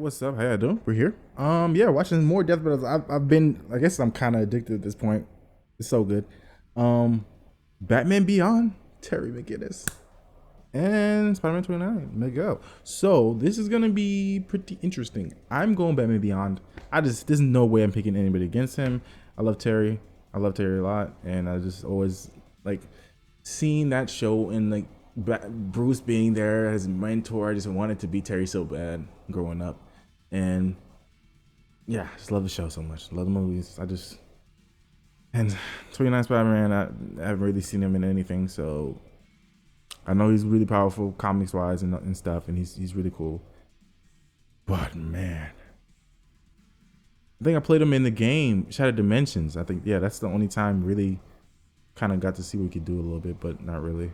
what's up? How y'all doing? We're here. Yeah, watching more Death Battles. I've been, I guess I'm kind of addicted at this point. It's so good. Batman Beyond, Terry McGinnis, and Spider-Man 29, Miguel. So this is gonna be pretty interesting. I'm going Batman Beyond. There's no way I'm picking anybody against him. I love Terry. I love Terry a lot, and I just always like seeing that show and like Bruce being there as a mentor. I just wanted to be Terry so bad growing up, and yeah, I just love the show so much. Love the movies. And 29 Spider-Man, I haven't really seen him in anything, so I know he's really powerful comics wise and stuff, and he's really cool. But man, I think I played him in the game Shattered Dimensions. I think, yeah, that's the only time really kind of got to see what he could do a little bit, but not really.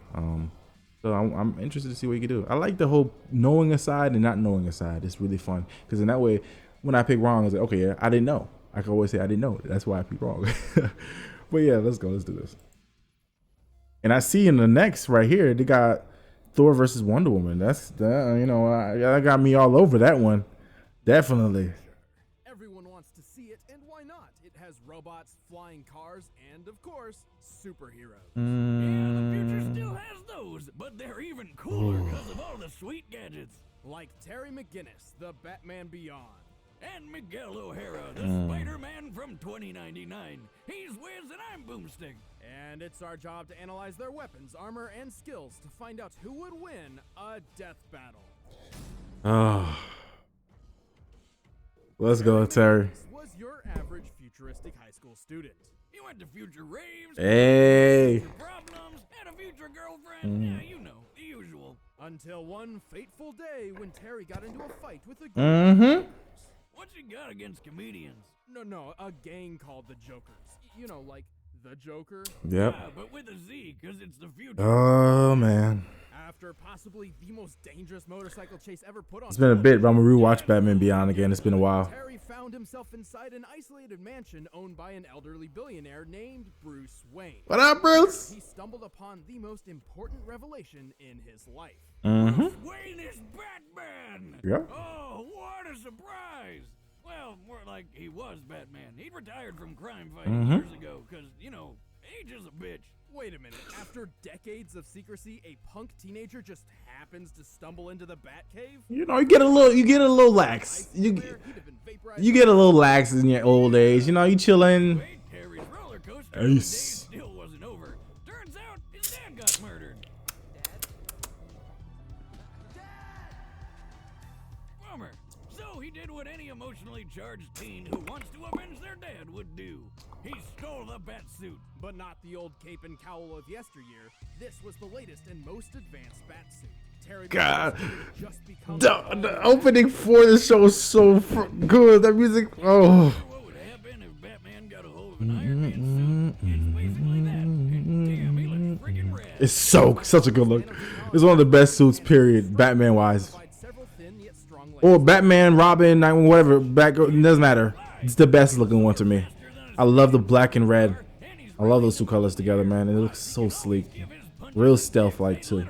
So I'm interested to see what he could do. I like the whole knowing a side and not knowing a side. It's really fun because in that way, when I pick wrong, I was like, okay, yeah, I didn't know. I can always say I didn't know. That's why I picked wrong. But yeah, let's go. Let's do this. And I see in the next right here, they got Thor versus Wonder Woman. That's that got me all over that one. Definitely. Everyone wants to see it, and why not? It has robots, flying cars, and of course, superheroes. Yeah, the future still has those, but they're even cooler because of all the sweet gadgets. Like Terry McGinnis, the Batman Beyond. And Miguel O'Hara, the Spider-Man from 2099. He's Wiz and I'm Boomstick. And it's our job to analyze their weapons, armor, and skills to find out who would win a death battle. Oh. Let's go, Terry. Was your average futuristic high school student? He went to future raves, Hey. future problems, had a future girlfriend. Yeah, you know, the usual. Until one fateful day when Terry got into a fight with a gang. What's he got against comedians? No, a gang called the Jokerz. You know, like the Joker. Yep. Yeah, but with a Z, because it's the future. Oh man. After possibly the most dangerous motorcycle chase ever put on. It's been a bit, but I'm gonna rewatch Batman Beyond again. It's been a while. Terry found himself inside an isolated mansion owned by an elderly billionaire named Bruce Wayne. What up, Bruce? He stumbled upon the most important revelation in his life. Bruce Wayne is Batman! Yep. Oh, what a surprise! Well, more like he was Batman. He retired from crime fighting years ago, because, you know, age is a bitch. Wait a minute, after decades of secrecy, a punk teenager just happens to stumble into the Batcave? You know, you get a little lax. You get a little lax in your old age. You know, you chilling. Wait, Terry's roller coaster of the day still wasn't over. Turns out his dad got murdered. Bummer. So he did what any emotionally charged teen who wants to avenge their dad would do. He stole the Batsuit. But not the old cape and cowl of yesteryear. This was the latest and most advanced Batsuit. Terry God, just become the opening for the show is so good. That music, oh. What would happen if Batman got a hold of an Iron Man suit? It's basically that. And damn, he looks friggin' rad. It's such a good look. It's one of the best suits, period, Batman wise. Or Batman, Robin, whatever. Batgirl, it doesn't matter. It's the best looking one to me. I love the black and red. I love those two colors together, man. It looks so sleek. Real stealth-like, too.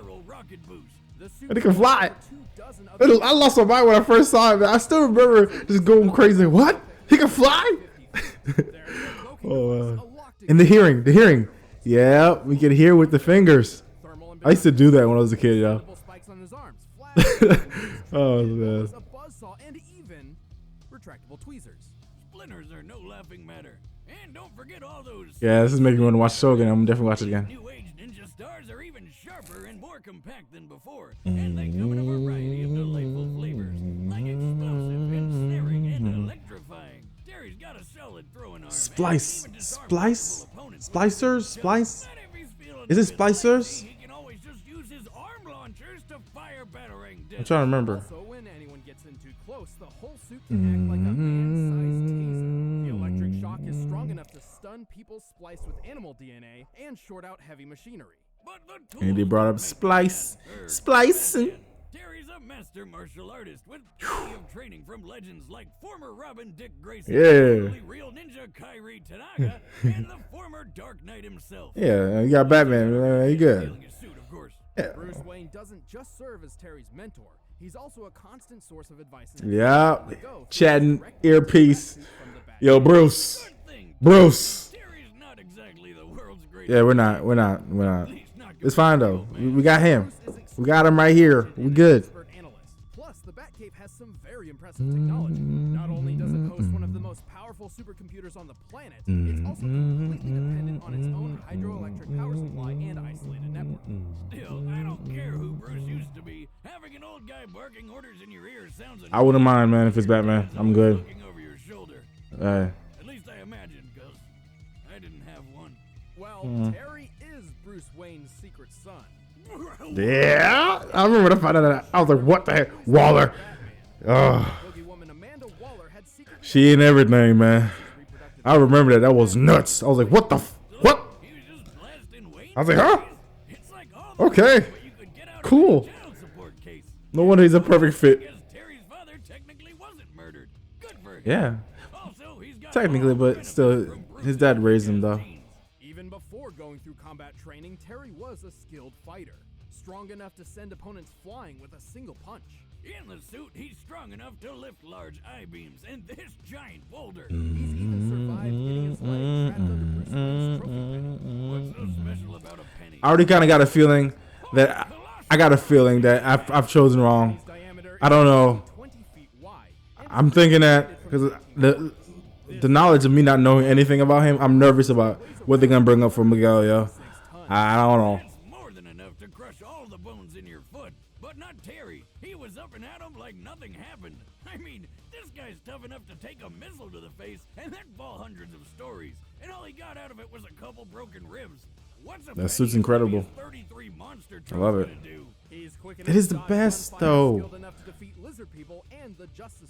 And it can fly. I lost my mind when I first saw it, man. I still remember just going crazy. What? He can fly? And the hearing. Yeah, we can hear with the fingers. I used to do that when I was a kid, yo. Oh, man. A buzzsaw and even retractable tweezers. Splinters are no laughing matter. And don't forget all those. Yeah, this is making me want to watch the show again. I'm definitely watch it again. New age ninja stars are even sharper and more compact than before. And they come in a variety of delightful flavors. Like explosive, ensnaring, and electrifying. Terry's got a solid throwing arm. Splice. Splicers? Is it splicers? He can always just use his arm launchers to fire battering. I'm trying to remember. So when anyone gets in too close, the whole suit can act like a man-sized taser. The electric shock is strong enough to stun people spliced with animal DNA and short out heavy machinery. But the And they brought up splice. Terry's a master martial artist with plenty of training from legends like former Robin Dick Grayson, Yeah. real ninja Kyrie Tanaka, and the former Dark Knight himself. Yeah, you got Batman. You good. His suit, of course. Bruce Wayne doesn't just serve as Terry's mentor. He's also a constant source of advice. Yeah, chatting earpiece. Yo, Bruce. Bruce. Terry's not exactly the world's greatest. Yeah, we're not. It's fine though. We got him. We got him right here. We good. Plus, the Batcave has some very impressive technology. Not only does it host one of the most powerful supercomputers on the planet, it's also completely dependent on its own hydroelectric power supply and isolated network. Still, I don't care who Bruce used to be. Having an old guy barking orders in your ear sounds I wouldn't mind, man, if it's Batman. I'm good. looking over your shoulder. At least I imagine, because I didn't have one. Well, Terry is Bruce Wayne's secret son. Yeah, I remember when I found out that. I was like, what the heck? Waller. Oh, Boogie woman Amanda Waller had secret she and everything, man. I remember that. That was nuts. I was like, what the what? He was just blasting Wayne. I was like, huh? It's like all Okay. what you could get out Cool. of a child support case. No wonder he's a perfect fit. Because Terry's father technically wasn't murdered. Good for him. Yeah, Also, he's got technically, all but benefits still, from Bruce his dad raised him, Wayne's though. genes. Even before going through combat training, Terry was a skilled fighter, strong enough to send opponents flying with a single punch. In the suit, he's strong enough to lift large I-beams and this giant boulder. He's even survived getting his leg trapped under Bruce Wayne's trophy pin. What's so special about a penny? I already kind of got a feeling that I got a feeling that I've chosen wrong. His diameter I don't know. is 20 feet wide. And I'm thinking that because the knowledge of me not knowing anything about him, I'm nervous about what they're gonna bring up for Miguel, yo. I don't know. That's more than enough to crush all the bones in your foot. But not Terry. He was up and at him like nothing happened. I mean, this guy's tough enough to take a missile to the face and then fall hundreds of stories. And all he got out of it was a couple broken ribs. What's a That suit's incredible. 33 monster I love it. gonna do? he's quick It enough is to the dodge best, gunfire, though. skilled enough to defeat lizard people and the Justice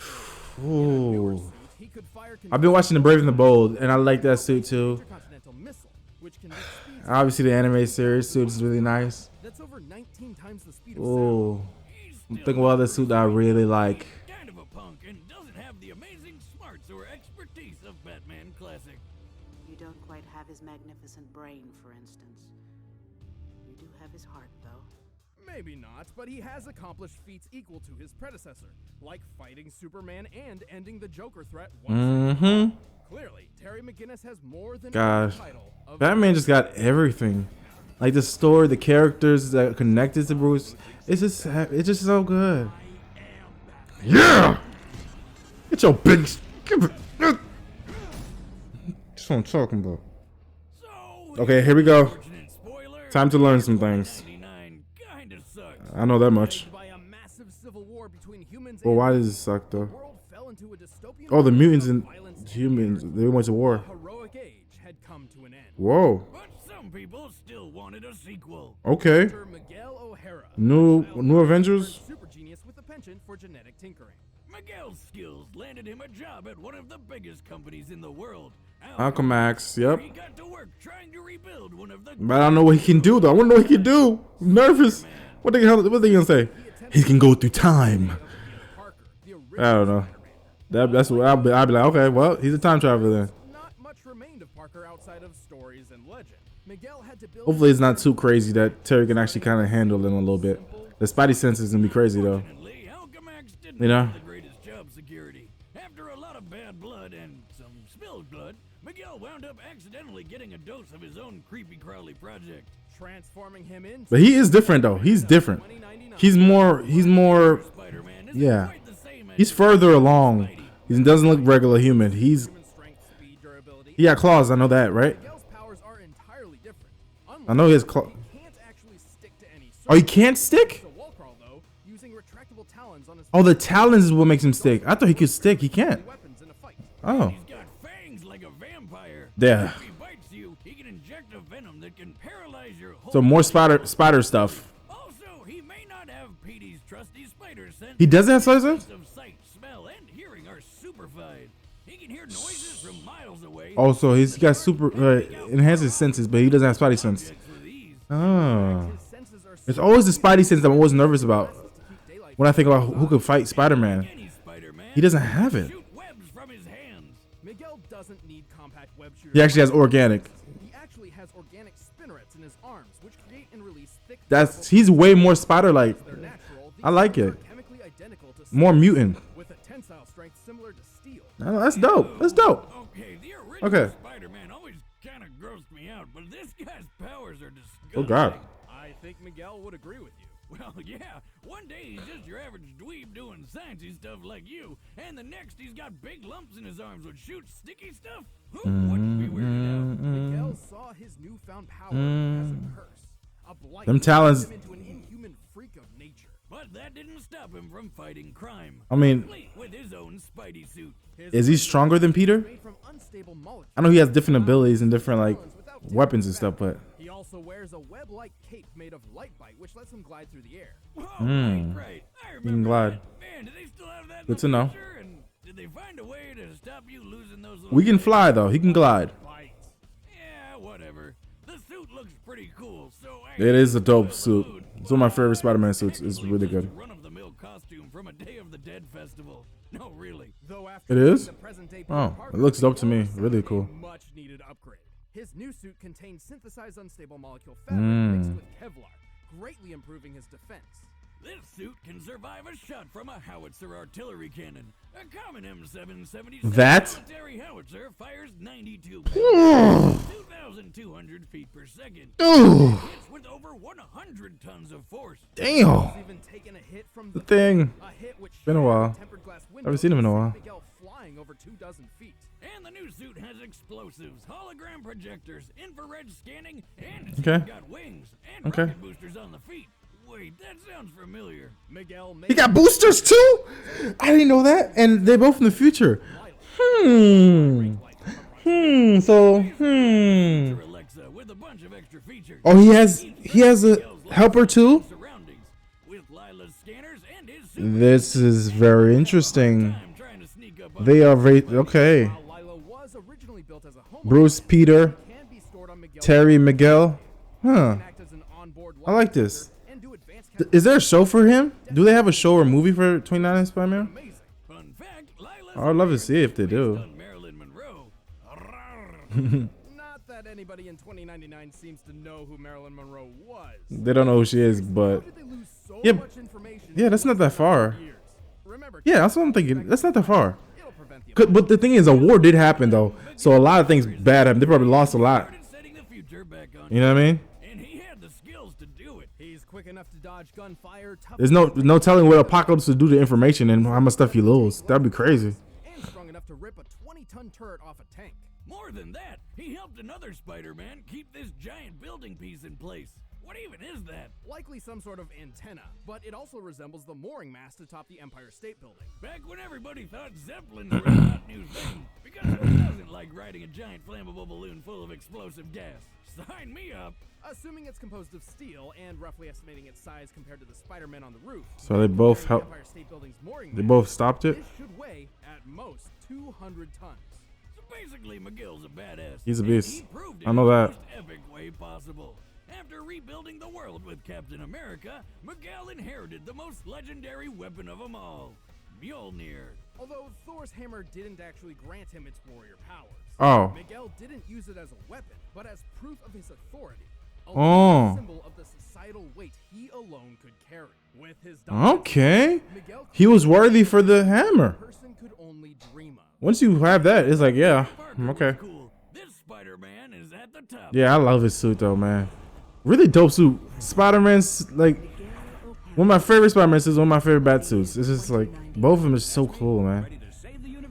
League. In a newer Ooh. suit, he could fire I've been watching The Brave and the Bold, and I like that suit too. intercontinental missile, which can reach speeds Obviously, the anime series suit is really nice. that's over 19 times the speed of sound. Ooh, He's I'm still thinking about the suit that I really like. kind of a punk and doesn't have the amazing smarts or expertise of Batman Classic. You don't quite have his magnificent brain, for instance. You do have his heart, though. Maybe not, but he has accomplished feats equal to his predecessor, like fighting Superman and ending the Joker threat once and for all. Clearly, Terry McGinnis has more than Gosh, a title of Batman just got everything. Like the story, the characters that are connected to Bruce. It's just so good. Yeah. Get your big. That's what I'm talking about. So, Okay, here we go. unfortunate spoiler, Time to learn some things. 99 kinda sucks. I know that much. by a massive civil war between humans Well, and why does it suck though? the world fell into a dystopian Oh, the world mutants of and violence and humans, anarchy. they went to A war. heroic age had come to an end. Whoa. But some people still wanted a sequel. Okay. Dr. Miguel O'Hara, New Avengers. super genius with a penchant for genetic tinkering. Miguel's skills landed him a job at one of the biggest companies in the world. Alchemax. Yep. He got to work trying to rebuild one of the But I don't know what he can do though. I want to know what he can do. I'm nervous. What they gonna say? He can go through time. Parker, the I don't know. That's what I'll be like. Okay, well, he's a time traveler then. Not much remained of Parker outside of stories and legend. Miguel had to build Hopefully, it's not too crazy that Terry can actually kind of handle it a little bit. The Spidey sense is gonna be crazy though. Unfortunately, Alchemax didn't You know? have the greatest job security. After a lot of bad blood and some spilled blood, Miguel wound up accidentally getting a dose of his own creepy crawly project. transforming him into But he is different though. He's different. 2099. He's more. Spider-Man isn't Yeah. quite the same as He's further along. He doesn't look regular human. He's human strength, speed, durability. he got claws. I know that, right? Miguel's powers are entirely different. I know he has claws. He can't actually stick to any Oh, he surface. can't stick? He's a wall crawl though, using retractable talons on his Oh, the talons is what makes him stick. I thought he could stick. He can't. weapons in a fight. Oh, he's got fangs like a vampire. yeah. If he bites you, he can inject a venom that can paralyze your whole So more spider stuff. Also, he may not have Petey's trusty spider sense. He doesn't have spider sense? Of sight, smell, and hearing are superfied. He can hear noises from miles away. Oh, so he's got super enhanced his senses, but he doesn't have Spidey sense. With ease. Oh, His senses are it's always the Spidey sense I'm always nervous about to keep daylight. when I think about who could fight Spider-Man. Any Spider-Man He doesn't have it. shoot webs from his hands. Miguel doesn't need compact web shooters. He actually has organic. He actually has organic spinnerets in his arms, which create and release thick. He's way more spider-like. They're natural. I like These it. are chemically identical to More mutant. with a tensile strength similar to steel. Oh, that's dope. That's dope. Okay, the original Okay. Spider-Man always kind of grossed me out, but this guy's powers are disgusting. Oh God. I think Miguel would agree with you. Well, yeah, one day he's just your average dweeb doing sciencey stuff like you, and the next he's got big lumps in his arms which shoot sticky stuff. Who wouldn't be weirded out? Miguel saw his newfound power as a curse, a blight Them that talents- turned him into an inhuman freak of nature. But that didn't stop him from fighting crime. I mean, Complete with his own Spidey suit. is he stronger than Peter? Made from unstable molecules. I know he has different abilities and different like weapons and stuff, but He also wears a web-like cape made of light bite, which lets him glide through the air. Oh, right. I remember can glide. that. Man, do they still have that in Good the to know. future? And did they find a way to stop you losing those little we can fly though. He can glide. Bite. Yeah, whatever. The suit looks pretty cool, so I It is a dope suit. It's one of my favorite Spider-Man suits. It's really good. Run-of-the-mill costume from a Day of the Dead festival. No, really. Though after It is? the present-day Oh, Peter Parker, it looks dope to me. Miguel Really suffered cool. a much-needed upgrade. His new suit contains synthesized unstable molecule fabric mixed with Kevlar, greatly improving his defense. This suit can survive a shot from a howitzer artillery cannon. A common M777 That? military howitzer fires 92 pounds, 2,200 feet per second. Ooh, Hits with over 100 tons of force. damn. He's even taken a hit from The thing. a hit which Been a shattered while. the tempered glass window Haven't seen him in a and while. sent Miguel flying over 2,000 feet. And the new suit has explosives, hologram projectors, infrared scanning, and it's Okay. got wings and Okay. rocket boosters on the feet. Wait, that sounds familiar. Miguel He got boosters too? I didn't know that. And they're both in the future. So, Alexa with a bunch of extra features. Oh, he has a helper too? Surroundings with Lila's scanners and his suit. This is very interesting. I'm trying to sneak up on They are very okay. While Lila was originally built as a home, Bruce, Peter, can be stored on Miguel's Terry, Miguel. Huh. act as an onboard I like this. and do advanced Is there a show for him? Do they have a show or movie for 29 Spider-Man? amazing. Fun fact, Lila's I'd love to see it if they do. on Marilyn Monroe. Not that anybody in 2099 seems to know who Marilyn Monroe was. They don't know who she is, How but did they lose so Yeah, much information? yeah, that's not that far. Years? Remember, Yeah, that's what I'm thinking. That's not that far. it'll prevent the But the thing is, a war did happen though, so a lot of things bad happened. They probably lost a lot. Started setting the future back on. You know what I mean? And he had the skills to do it. He's quick enough to dodge gunfire, tough There's no telling what Apocalypse would do to information and how much stuff you lose. That'd be crazy. and strong enough to rip a 20-ton turret off a tank. More than that, he helped another Spider-Man keep this giant building piece in place. What even is that? Likely some sort of antenna, but it also resembles the mooring mast atop the Empire State Building. Back when everybody thought Zeppelins were a hot new thing, because who doesn't like riding a giant flammable balloon full of explosive gas? Sign me up. Assuming it's composed of steel and roughly estimating its size compared to the Spider-Man on the roof. So they both compared to help. the Empire State Building's mooring They mast, both stopped it. This should weigh, at most, 200 tons. So basically, Miguel's a badass. He's a and beast. He proved it I know in the that. most epic way possible. After rebuilding the world with Captain America, Miguel inherited the most legendary weapon of them all, Mjolnir. Although Thor's hammer didn't actually grant him its warrior powers. Oh. Miguel didn't use it as a weapon, but as proof of his authority. A Oh. symbol of the societal weight he alone could carry. With his dominance, Okay. Miguel He was worthy for the hammer. a person could only dream of. Once you have that, it's like, yeah, Parker okay. was cool. This Spider-Man is at the top. Yeah, I love his suit though, man. Really dope suit. Spider-Man's like one of my favorite Spider-Man suits, one of my favorite Batsuits. It's just like both of them are so cool, man.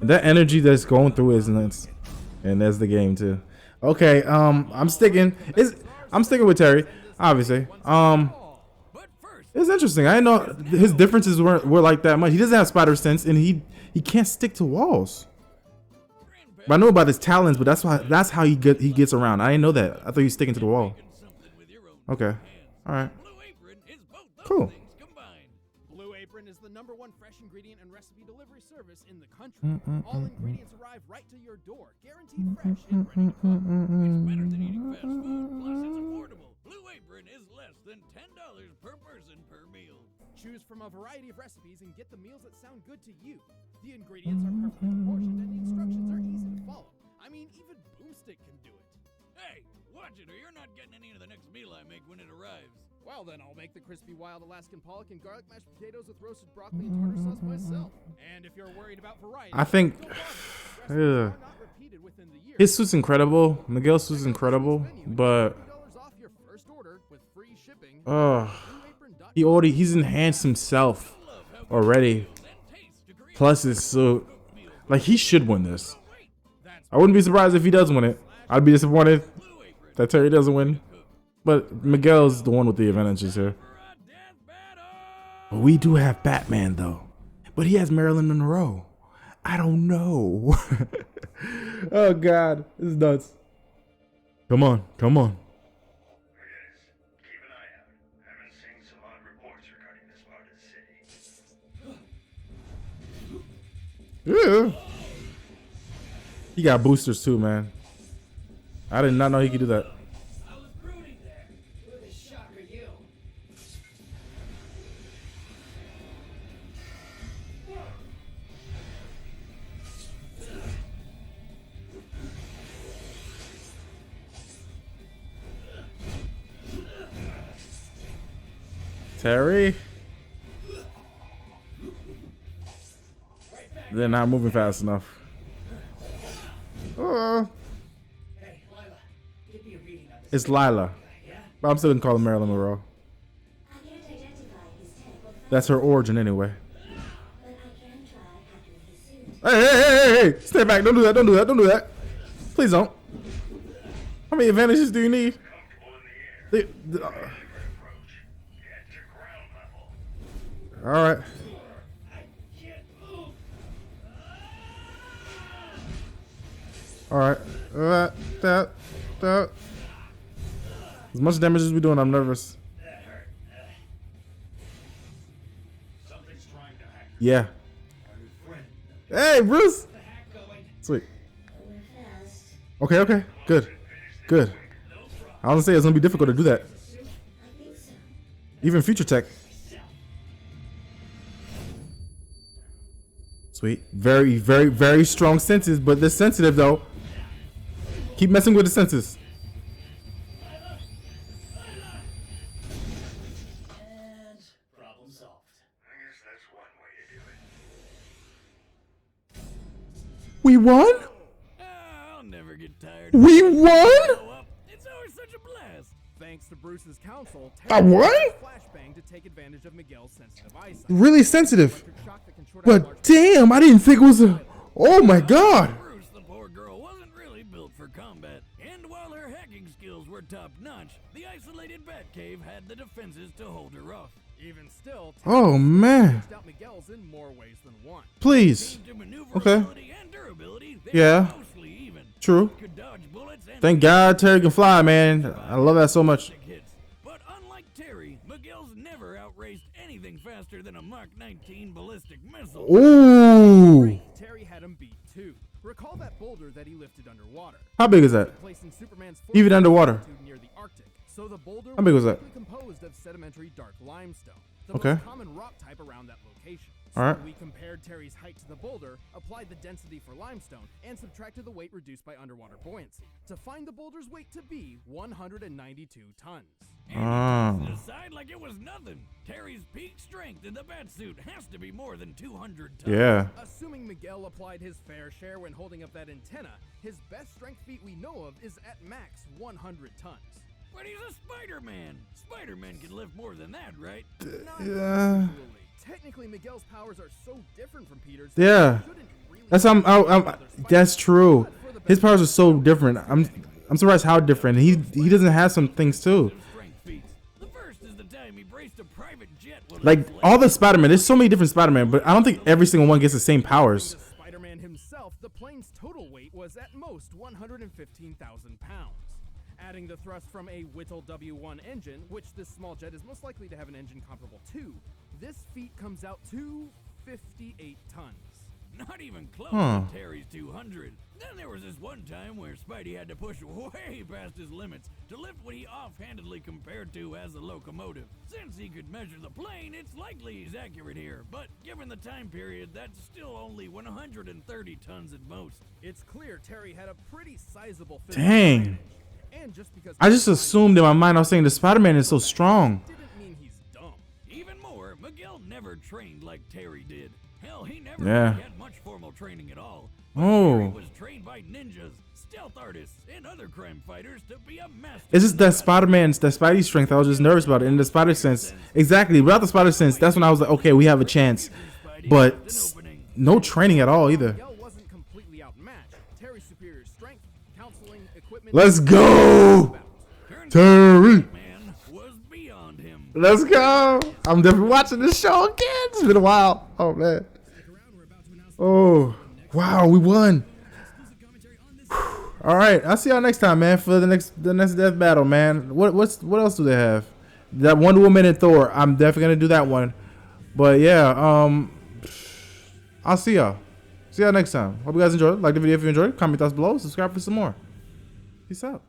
And that energy that's going through is nuts. And that's the game too. Okay, I'm sticking with Terry, obviously. But first, It's interesting. I didn't know his differences were like that much. He doesn't have spider sense, and he can't stick to walls. But I know about his talons, but that's how he gets around. I didn't know that. I thought he was sticking to the wall. something with your own Okay, all right, Blue Apron is both those Cool. things combined. Blue Apron is the #1 fresh ingredient and recipe delivery service in the country. All ingredients arrive right to your door, guaranteed fresh and ready to cook. It's better than eating fast food, plus it's affordable. Blue Apron is less than $10 per person per meal. Choose from a variety of recipes and get the meals that sound good to you. The ingredients are perfectly proportioned and the instructions are easy to follow. I mean, even Boomstick can do it. Hey, watch it or you're not getting any of the next meal I make when it arrives. Well, then I'll make the crispy wild Alaskan pollock and garlic mashed potatoes with roasted broccoli and tartar sauce myself. And if you're worried about variety, I think don't bother. Recipes are not repeated within the year. his suit's incredible. Miguel's suit's incredible, but $50 off your first order with free shipping. he's enhanced himself already. Plus his suit, like he should win this. I wouldn't be surprised if he does win it. I'd be disappointed that Terry doesn't win. But Miguel's the one with the advantages here. We do have Batman though, but he has Marilyn Monroe. I don't know. Oh God, this is nuts. Come on, come on. Keep an eye out. Haven't seen some odd reports regarding this part of the city. Yeah. He got boosters too, man. I did not know he could do that. I was brooding there. Who the shock are you? Terry. They're not moving fast enough. Hey, Lila, give me a reading on this. It's Lila. Yeah? But I'm still gonna call her Marilyn Monroe. I can't identify his technical That's her origin anyway. but I can try hacking his suit. Hey! Stay back. Don't do that. Don't do that. Don't do that. Please don't. How many advantages do you need? Comfortable in the air. The- Approach. Get to ground level. all right. I can't move. All right. That. As much damage as we're doing, I'm nervous. That hurt. Something's trying to hack Yeah. your friend. Hey, Bruce. The hack going. Sweet. We're fast. Okay. Good. I was gonna say it's gonna be difficult to do that. I think so. Even future tech. Sweet. Very strong senses, but they're sensitive though. Keep messing with the senses. And problem solved. I guess that's one way to do it. We won? I'll never get tired. We won? Blow up. It's always such a blast. Thanks to Bruce's counsel, I Terry won? used a flashbang to take advantage of Miguel's sensitive eyesight. Really sensitive. Electric shock that can short out large But damn, I didn't think it was a. Oh my God. Bruce, the poor girl, wasn't really built for combat. And while her hacking skills were top-notch, the isolated Batcave had the defenses to hold her off. Even still, Oh man. Terry out Miguel's in more ways than one. Please. To maneuverability and durability, they Yeah. were mostly even. True. Could dodge bullets and Thank God Terry can fly, man. I love that so much. hits. But unlike Terry, Miguel's never outraced anything faster than a Mach 19 ballistic missile. Ooh. Terry had him beat too. Recall that boulder that he lifted underwater, How big is that? placing Superman's Even underwater. altitude near the Arctic. So the boulder How big was that? likely composed of sedimentary dark limestone, the Okay. most common rock type around that location. So All right. we compared Terry's height to the boulder, applied the density for limestone, and subtracted the weight reduced by underwater buoyancy to find the boulder's weight to be 192 tons. Ah. Aside like it was nothing. Terry's peak strength in the Batsuit has to be more than 200 tons. Yeah. Assuming Miguel applied his fair share when holding up that antenna, his best strength feat we know of is at max 100 tons. But he's a Spider-Man. Spider-Man can lift more than that, right? Not Yeah. usually. Technically, Miguel's powers are so different from Peter's. that Yeah. he shouldn't really That's that's true. His powers are so different. I'm surprised how different. He doesn't have some things too. Strength feats. The first is the time he braced a private jet with Like his all the Spider-Man, there's so many different Spider-Man, but I don't think every single one gets the same powers. To Spider-Man himself, the plane's total weight was at most 115,000 pounds. Adding the thrust from a Whittle W1 engine, which this small jet is most likely to have an engine comparable to, this feat comes out to 58 tons. Not even close Huh. to Terry's 200. Then there was this one time where Spidey had to push way past his limits to lift what he offhandedly compared to as a locomotive. Since he could measure the plane, it's likely he's accurate here, but given the time period, that's still only 130 tons at most. It's clear Terry had a pretty sizable physical Dang. advantage. And just because I just assumed in my mind, I was saying the Spider-Man is so strong. didn't trained like Terry did. Hell, he never Yeah. really had much formal training at all. Oh. Terry was trained by ninjas, stealth artists, and other crime fighters to be a master. It's just that Spider-Man's, that Spidey strength. I was just nervous about it. And the Spider sense, exactly. Without the Spider sense, that's when I was like, okay, we have a chance. But no training at all either. Miguel wasn't completely outmatched. Terry's superior strength, counseling, equipment. Let's go, Terry. Man was beyond him. Let's go. I'm definitely watching this show again. It's been a while. Oh man. Oh wow, we won. All right, I'll see y'all next time, man, for the next death battle, man. What else do they have? That Wonder Woman and Thor. I'm definitely gonna do that one. But yeah, I'll see y'all. See y'all next time. Hope you guys enjoyed. Like the video if you enjoyed. Comment thoughts below. Subscribe for some more. Peace out.